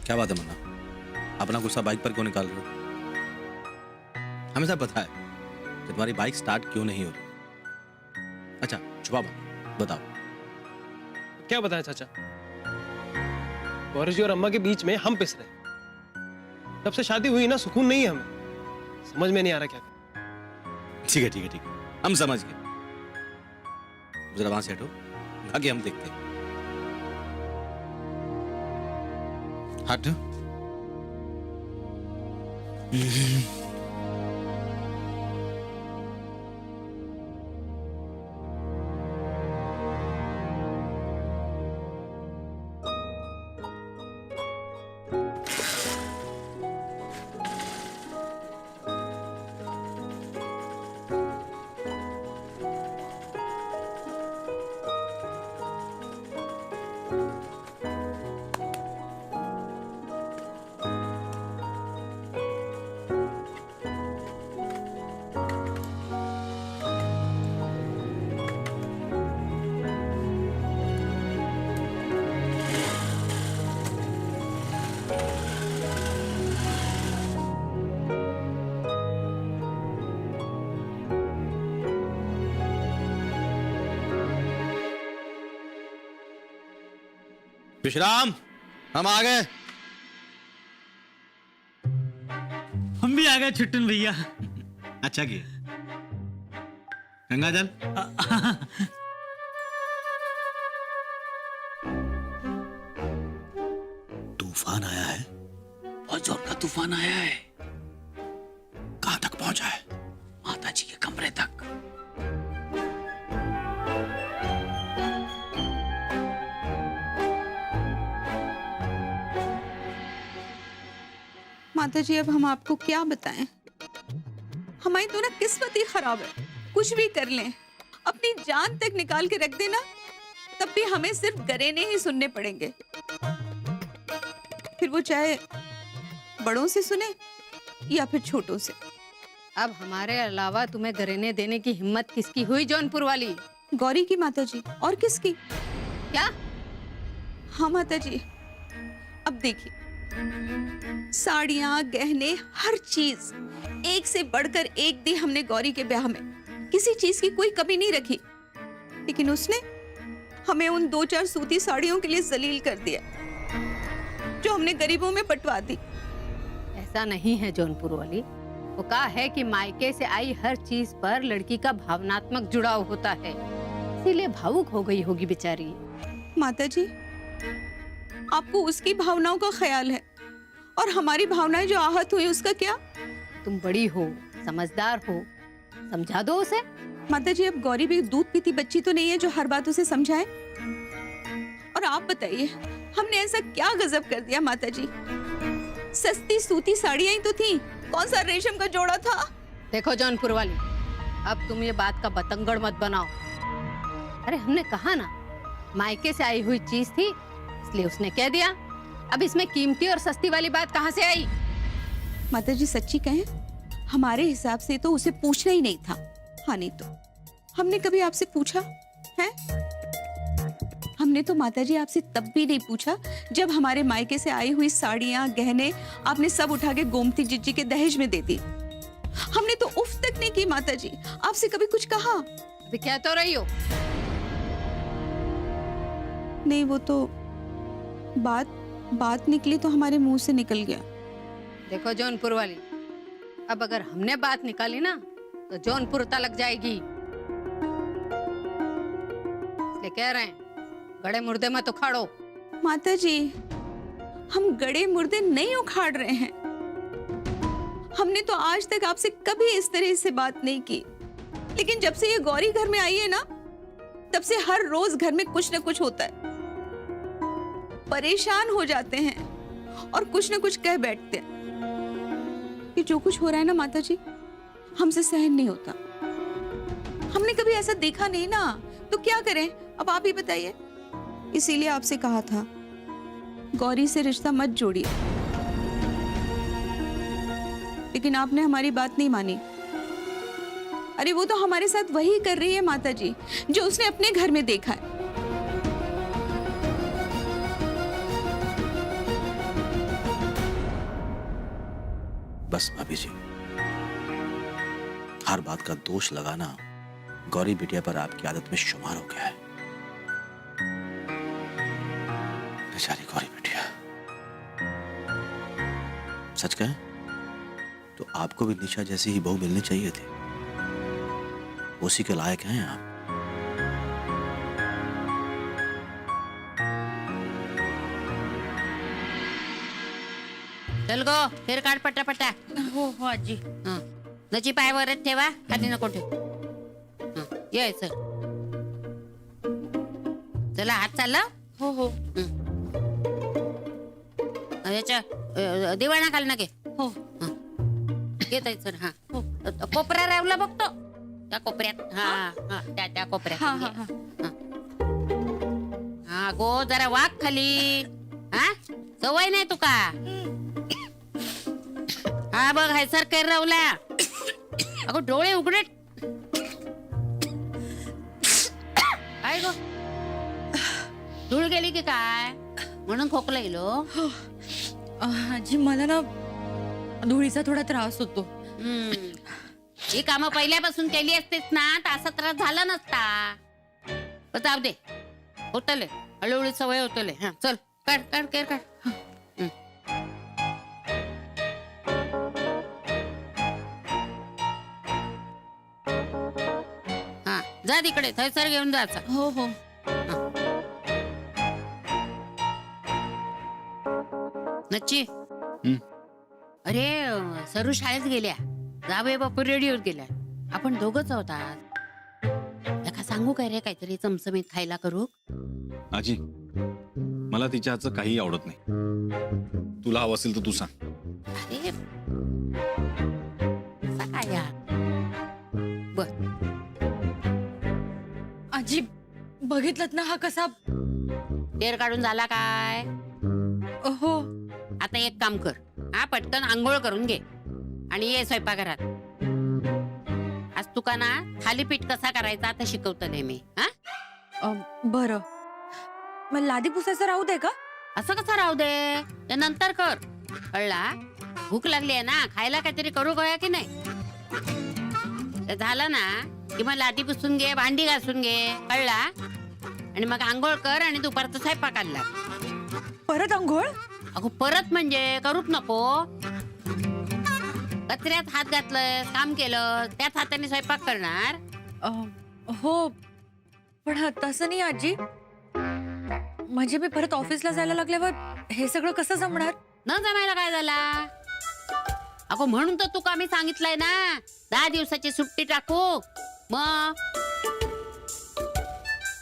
क्या बात है मन्ना, अपना गुस्सा बाइक पर क्यों निकाल रहे हो? हमें सब पता है कि तुम्हारी बाइक स्टार्ट क्यों नहीं हो रही। अच्छा छुपा मत, बताओ। क्या बताया चाचा? गौरी जी और अम्मा के बीच में हम पिस रहे। जब से शादी हुई ना, सुकून नहीं है हमें। समझ में नहीं आ रहा क्या करें। ठीक है ठीक है ठीक है, हम समझ गए। जरा वहां से हटो, आगे हम देखते हैं। हट। विश्राम, हम आ गए। हम भी आ गए छुट्टन भैया। अच्छा किया। गंगा जल। तूफान आया है, बहुत जोर का तूफान आया है। कहां तक पहुंचा है? माता जी के कमरे तक। माता जी अब हम आपको क्या बताएं? हमारी तो ना किस्मत ही खराब है। कुछ भी कर लें, अपनी जान तक निकाल के रख देना, तब भी हमें सिर्फ गरेने ही सुनने पड़ेंगे। फिर वो चाहे बड़ों से सुने या फिर छोटों से। अब हमारे अलावा तुम्हें गरेने देने की हिम्मत किसकी हुई जौनपुर वाली? गौरी की माता जी, और किसकी? क्या? हाँ माता जी, अब देखिए, साड़ियाँ, गहने, हर चीज एक से बढ़कर एक दी हमने गौरी के ब्याह में। किसी चीज की कोई कमी नहीं रखी, लेकिन उसने हमें उन 2-4 सूती साड़ियों के लिए जलील कर दिया जो हमने गरीबों में बंटवा दी। ऐसा नहीं है जौनपुर वाली। वो कहा है कि मायके से आई हर चीज पर लड़की का भावनात्मक जुड़ाव होता है, इसीलिए भावुक हो गई होगी बेचारी। माता जी, आपको उसकी भावनाओं का ख्याल है, और हमारी भावनाएं जो आहत हुई उसका क्या? तुम बड़ी हो, समझदार हो, समझा दो उसे। माता जी, अब गौरी भी दूध पीती बच्ची तो नहीं है जो हर बात उसे समझाए। और आप बताइए, हमने ऐसा क्या गजब कर दिया माता जी? सस्ती सूती साड़ियां ही तो थी, कौन सा रेशम का जोड़ा था? देखो जौनपुर वाली, अब तुम ये बात का बतंगड़ मत बनाओ। अरे हमने कहा ना, मायके से आई हुई चीज थी, इसलिए उसने कह दिया। अब इसमें कीमती और सस्ती वाली बात कहाँ से आई? माता जी सच्ची कहें, हमारे हिसाब से तो उसे पूछना ही नहीं था। हाँ नहीं तो हमने कभी आपसे पूछा है? हमने तो माता जी आपसे तब भी नहीं पूछा जब हमारे मायके से आई हुई साड़ियां, गहने आपने सब उठा के गोमती जिज्जी के दहेज में दे दी। हमने तो उफ तक नहीं की माता जी, आपसे कभी कुछ कहा? अभी क्या तो रही हो? नहीं, वो तो बात निकली तो हमारे मुंह से निकल गया। देखो जौनपुर वाली, अब अगर हमने बात निकाली ना तो जौनपुर तलक जाएगी। इसलिए कह रहे हैं, गड़े मुर्दे मत उखाड़ो। माता जी, हम गड़े मुर्दे नहीं उखाड़ रहे हैं। हमने तो आज तक आपसे कभी इस तरह से बात नहीं की, लेकिन जब से ये गौरी घर में आई है ना, तब से हर रोज घर में कुछ न कुछ होता है। परेशान हो जाते हैं और कुछ न कुछ कह बैठते हैं। ये जो कुछ हो रहा है ना माता जी, हमसे सहन नहीं होता। हमने कभी ऐसा देखा नहीं ना, तो क्या करें? अब आप ही बताइए। इसीलिए आपसे कहा था, गौरी से रिश्ता मत जोड़िए, लेकिन आपने हमारी बात नहीं मानी। अरे वो तो हमारे साथ वही कर रही है माता जी जो उसने अपने घर में देखा है। बस भाभी जी, हर बात का दोष लगाना गौरी बिटिया पर आपकी आदत में शुमार हो गया है। बेचारी गौरी बिटिया। सच कहें तो आपको भी निशा जैसी ही बहू मिलनी चाहिए थी, उसी के लायक हैं आप। चल गो, फिर काढ पटापटा. हो हो आजी. हं. नची पाय वरच ठेवा, खाली नको ठेव. हं. ये चल. चला हात चालला. हो हो याच्या दिवाणा खाली ना घे. हो. घेत आहे सर. हा कोपऱ्या रावला बघतो त्या कोपऱ्यात. हा हा त्या कोपऱ्यात. हा हा हा. हा गो, जरा वाघ खाली. हा सवय नाही तुका. हा बघ हाय सर कर रावला. अगो डोळे उघडे. काय गो, धूळ गेली की काय म्हणून खोकला येलो. आजी मला ना धुळीचा थोडा त्रास होतो. ही कामं पहिल्यापासून केली असतेस ना तर असा त्रास झाला नसता. पण जाऊ दे, होतले हळूहळू सवय होतले. हा चल काढ काढ केर काढ. हा जा तिकडे थैसर घेऊन जायचा. हो हो. नच्ची. अरे सरू शाळेत गेल्या, जावे बापू रेडिओत गेल्या. आपण दोघच आहोत आज. एका सांगू काय रे काहीतरी चमचमीत खायला करू. आजी, मला तिच्या हातचं काही आवडत नाही. तुला हवं असेल तर तू सांग. अरे असा काय यार. बर आजी बघितलत ना हा कसा. तेर काढून झाला काय. हो. आता एक काम कर, हा पटकन आंघोळ करून घे आणि ये स्वयंपाकघरात. आज तुका ना थालीपीठ कसा करायचा आता शिकवतले मी. हा बरं, मग लादी पुसायचं राहू दे का. असं कसं राहू दे, ते नंतर कर. कळला. भूक लागली आहे ना, खायला काहीतरी करू गोया की नाही. ते झालं ना की मग लादी पुसून घे, भांडी घासून घे. कळला. आणि मग आंघोळ कर आणि दुपारचा स्वयंपाक आणला. परत अंघोळ. अगो परत म्हणजे करूच नको. कचऱ्यात हात घातलं, काम केलं, त्याच हाताने स्वयंपाक करणार. हो पण तसं नाही आजी. म्हणजे मी परत ऑफिसला जायला लागल्यावर हे सगळं कसं जमणार. न जमायला काय झाला. अगो म्हणून तर तुका मी सांगितलंय ना 10 दिवसाची सुट्टी टाकू. मग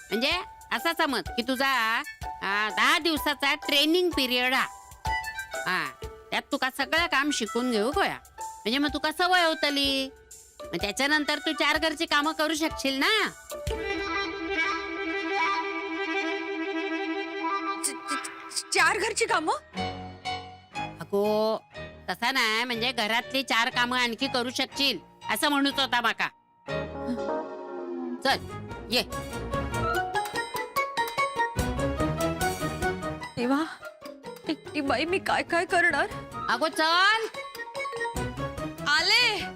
म्हणजे असा समज की तुझा 10 दिवसाचा ट्रेनिंग पिरियड हा. त्यात तुका सगळं काम शिकून घेऊ गोया. म्हणजे मग तुका सवय होतली. मग त्याच्यानंतर तू 4 घरची कामं करू शकशील ना. चार घरची कामं. अगो तसा नाही, म्हणजे घरातली 4 कामं आणखी करू शकशील असं म्हणूच होता माका. चल ये. तेव्हा एकटी बाई मी काय काय करणार. अगो चल. आले.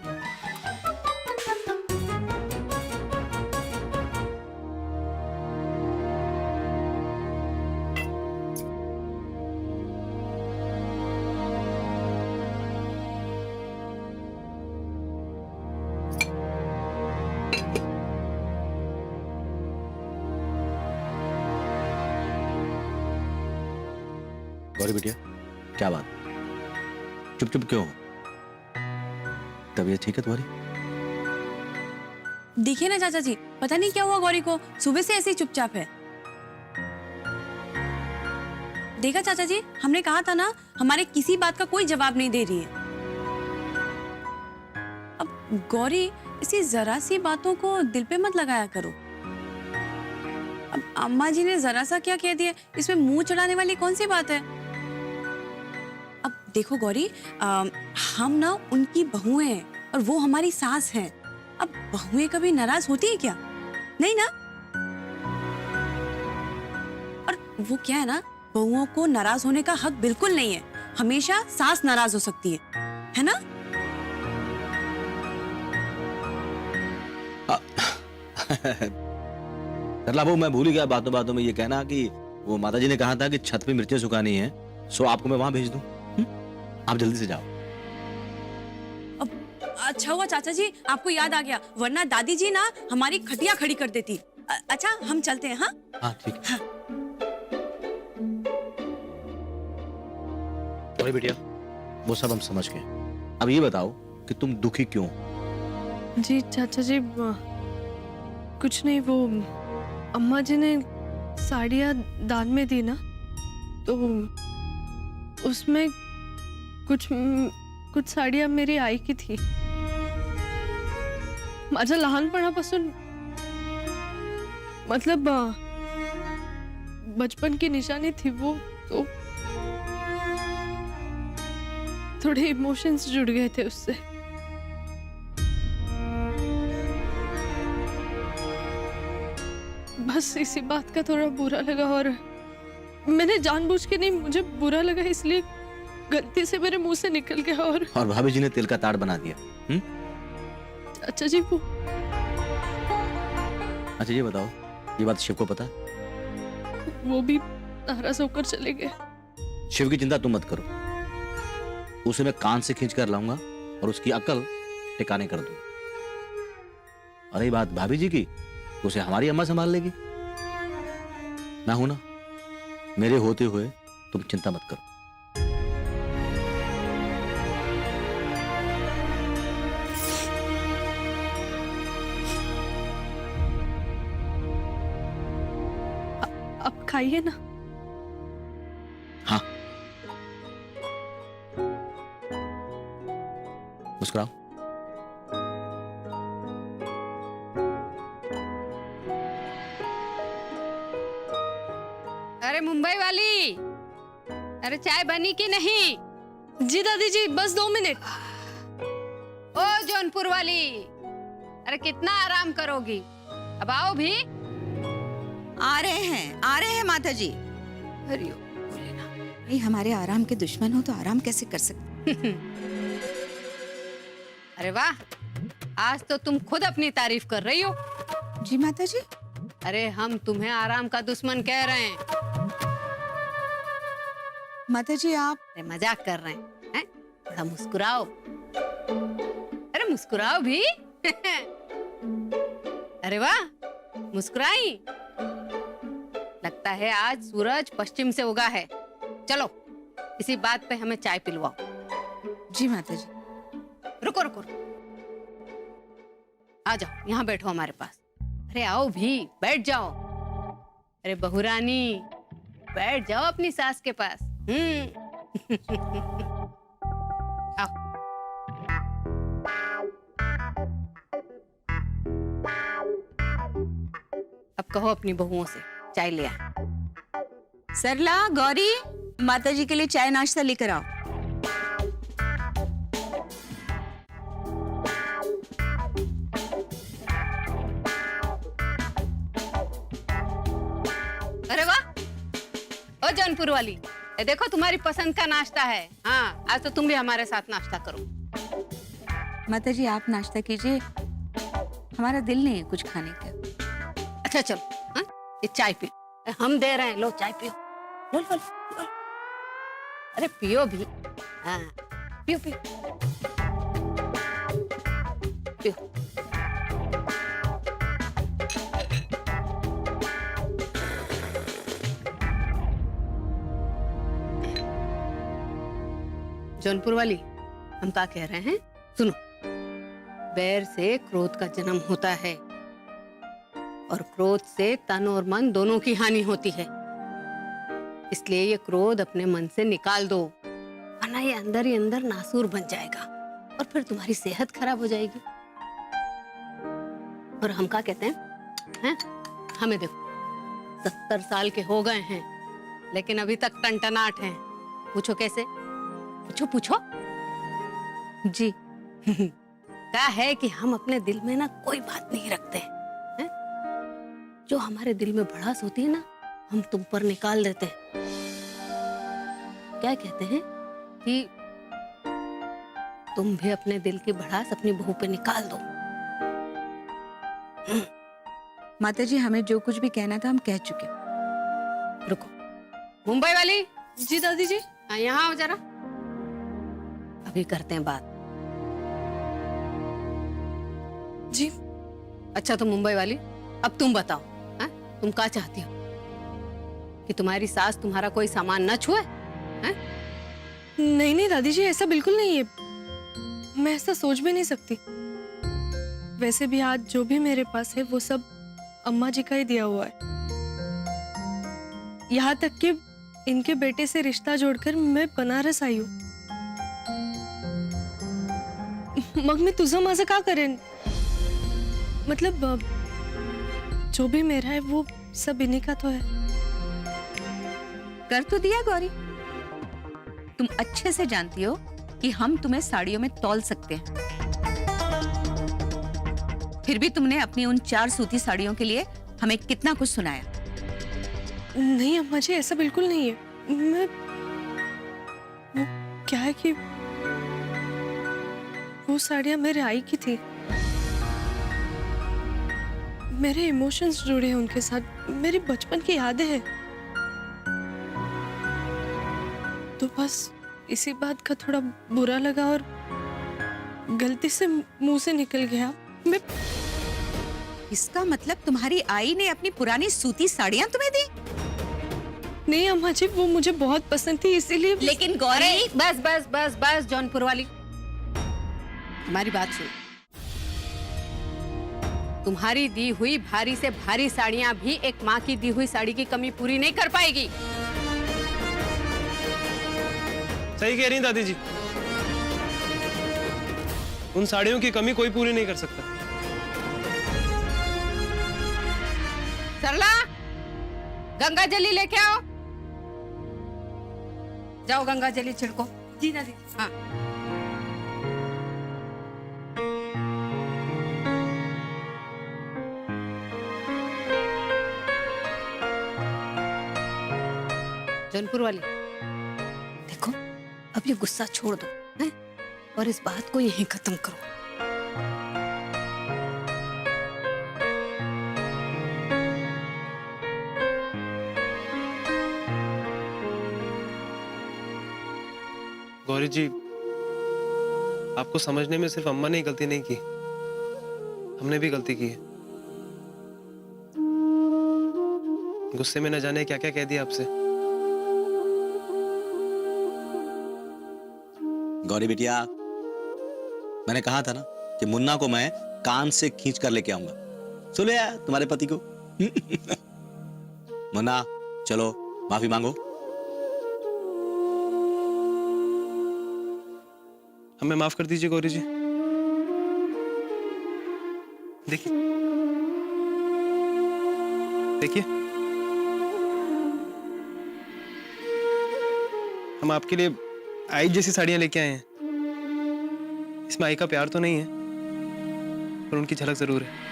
गौरी बिटिया, क्या बात, चुप चुप क्यों हो? तबीयत ठीक है तुम्हारी? देखिए ना चाचा जी, पता नहीं क्या हुआ गौरी को, सुबह से ऐसे ही चुपचाप है। देखा चाचा जी, हमने कहा था ना, हमारे किसी बात का कोई जवाब नहीं दे रही है। अब गौरी, इसी जरा सी बातों को दिल पे मत लगाया करो। अब अम्मा जी ने जरा सा क्या कह दिया, इसमें मुंह चढ़ाने वाली कौन सी बात है। अब देखो गौरी, हम ना उनकी बहुएं हैं और वो हमारी सास हैं। अब बहुएं कभी नाराज होती है क्या? नहीं ना। और वो क्या है ना, बहुओं को नाराज होने का हक बिल्कुल नहीं है। हमेशा सास नाराज हो सकती है ना। सरला बहू, मैं भूल ही गया बातों बातों में ये कहना कि वो माताजी ने कहा था कि छत पे मिर्चें सुखानी है, सो आपको मैं वहां भेज दूं। आप जल्दी से जाओ। अच्छा हुआ चाचा जी आपको याद आ गया, वरना दादी जी ना हमारी खटिया खड़ी कर देती। अच्छा हम चलते हैं। हाँ हाँ ठीक है। अरे बेटिया, वो सब हम समझ गए। अब ये बताओ कि तुम दुखी क्यों? जी चाचा जी, कुछ नहीं, वो अम्मा जी ने साड़ियाँ दान में दी ना, तो उसमें कुछ साड़ियाँ मेरी आई की थी। माझ्या लहानपणापासून, मतलब बचपन की निशानी थी वो, तो थोड़े इमोशंस जुड़ गए थे उससे। बस इसी बात का थोड़ा बुरा लगा, और मैंने जानबूझ के नहीं, मुझे बुरा लगा इसलिए गलती से मेरे मुंह से निकल गया। और भाभी जी ने तिल का ताड़ बना दिया। अच्छा जी, वो अच्छा ये बताओ, ये बात शिव को पता? वो भी नाराज होकर चले गए। शिव की चिंता तुम मत करो, उसे मैं कान से खींच कर लाऊंगा और उसकी अकल ठिकाने कर दूंगा। और ये बात भाभी जी की, तो उसे हमारी अम्मा संभाल लेगी। मैं हूं ना, मेरे होते हुए तुम चिंता मत करो। अब खाइए ना। हाँ, मुस्कुराओ। अरे मुंबई वाली, अरे चाय बनी कि नहीं? जी दादी जी, बस 2 मिनट। ओ जौनपुर वाली, अरे कितना आराम करोगी? अब आओ भी। आ रहे हैं माता जी। अरे बोले ना। नहीं, हमारे आराम के दुश्मन हो तो आराम कैसे कर सकते? अरे वाह, आज तो तुम खुद अपनी तारीफ कर रही हो। जी माता जी। अरे हम तुम्हें आराम का दुश्मन कह रहे हैं। माता जी आप अरे मजाक कर रहे हैं? थोड़ा मुस्कुराओ। अरे मुस्कुराओ भी। अरे वाह, मुस्कुराई। लगता है आज सूरज पश्चिम से उगा है। चलो इसी बात पे हमें चाय पिलवाओ। जी माता जी। रुको रुको, आ जाओ, यहाँ बैठो हमारे पास। अरे आओ भी, बैठ जाओ। अरे बहू रानी, बैठ जाओ अपनी सास के पास। आओ। अब कहो अपनी बहुओं से चाय ले आ। सरला, गौरी, माता जी के लिए चाय नाश्ता लेकर आओ। अरे वाह, ओ जौनपुर वाली, ये देखो तुम्हारी पसंद का नाश्ता है। हाँ, आज तो तुम भी हमारे साथ नाश्ता करो। माता जी आप नाश्ता कीजिए, हमारा दिल नहीं है कुछ खाने का। अच्छा चलो, हाँ? ये चाय पियो, हम दे रहे हैं, लो चाय पियो। लो लो लो। अरे पियो भी। हाँ, पियो पियो पियो। जौनपुर वाली, हम क्या कह रहे हैं सुनो। बैर से क्रोध का जन्म होता है और क्रोध से तन और मन दोनों की हानि होती है। इसलिए ये क्रोध अपने मन से निकाल दो, वरना ये अंदर ही अंदर नासूर बन जाएगा और फिर तुम्हारी सेहत खराब हो जाएगी। और हम क्या कहते हैं? हमें देखो 70 साल के हो गए हैं, लेकिन अभी तक टनटनाट हैं। पूछो कैसे? पूछो पूछो। जी। क्या है कि हम अपने दिल में ना कोई बात नहीं रखते हैं? जो हमारे दिल में भड़ास होती है ना, हम तुम पर निकाल देते हैं। क्या कहते हैं कि तुम भी अपने दिल की भड़ास अपनी बहू पे निकाल दो। माताजी हमें जो कुछ भी कहना था हम कह चुके। रुको, मुंबई वाली, जी दादी जी। हाँ, यहाँ आओ जरा, अभी करते हैं बात। जी अच्छा तो मुंबई वाली, अब तुम बताओ, हैं? तुम क्या चाहती हो? कि तुम्हारी सास तुम्हारा कोई सामान न छुए? हैं? नहीं नहीं दादी जी, ऐसा बिल्कुल नहीं है। मैं ऐसा सोच भी नहीं सकती। वैसे भी आज जो भी मेरे पास है वो सब अम्मा जी का ही दिया हुआ है। यहाँ तक कि इनके बेटे से रिश्ता जोड़कर मैं बनारस आई हूँ। मग मी तुझं माझं का करेन? मतलब जो भी मेरा है वो सब इन्हीं का तो है। कर तो दिया गौरी। तुम अच्छे से जानती हो कि हम तुम्हें साड़ियों में तौल सकते हैं, फिर भी तुमने अपनी उन 4 सूती साड़ियों के लिए हमें कितना कुछ सुनाया। नहीं अम्मा जी, ऐसा बिल्कुल नहीं है। मैं वो क्या है कि वो साड़ियां मेरे आई की थी। मेरे इमोशंस जुड़े हैं उनके साथ, मेरी बचपन की यादें हैं। तो बस इसी बात का थोड़ा बुरा लगा और गलती से मुंह से निकल गया। मैं इसका मतलब तुम्हारी आई ने अपनी पुरानी सूती साड़ियां तुम्हें दी? नहीं अम्मा जी, वो मुझे बहुत पसंद थी इसीलिए। लेकिन गौरी, बस बस बस बस जौनपुर वाली, हमारी बात सुन। तुम्हारी दी हुई भारी से भारी साड़ियां भी एक माँ की दी हुई साड़ी की कमी पूरी नहीं कर पाएगी। सही कह रही हैं दादी जी, उन साड़ियों की कमी कोई पूरी नहीं कर सकता। सरला, गंगा जली लेके आओ। जाओ गंगा जली छिड़को। जी दादी। हाँ। जौनपुर वाली, देखो अब ये गुस्सा छोड़ दो, हैं? और इस बात को यहीं खत्म करो। गौरी जी, आपको समझने में सिर्फ अम्मा ने ही गलती नहीं की, हमने भी गलती की है। गुस्से में न जाने क्या क्या कह दिया आपसे। गौरी बिटिया, मैंने कहा था ना कि मुन्ना को मैं कान से खींच कर लेके आऊंगा। सुन लिया तुम्हारे पति को? मुन्ना चलो माफी मांगो। हमें माफ कर दीजिए गौरी जी। देखिए देखिए, हम आपके लिए आई जैसी साड़ियां लेके आए हैं। इसमें आई का प्यार तो नहीं है, पर उनकी झलक जरूर है।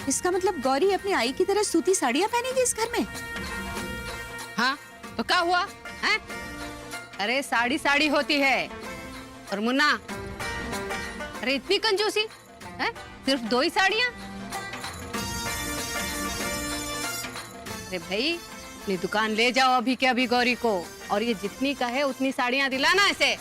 इसका मतलब गौरी अपनी आई की तरह सूती साड़ियां पहनेगी इस घर में? हाँ तो क्या हुआ है? अरे साड़ी साड़ी होती है। और मुन्ना, अरे इतनी कंजूसी है? सिर्फ 2 ही साड़ियां? अरे भाई, अपनी दुकान ले जाओ अभी के अभी गौरी को, और ये जितनी का है उतनी साड़ियां दिलाना इसे।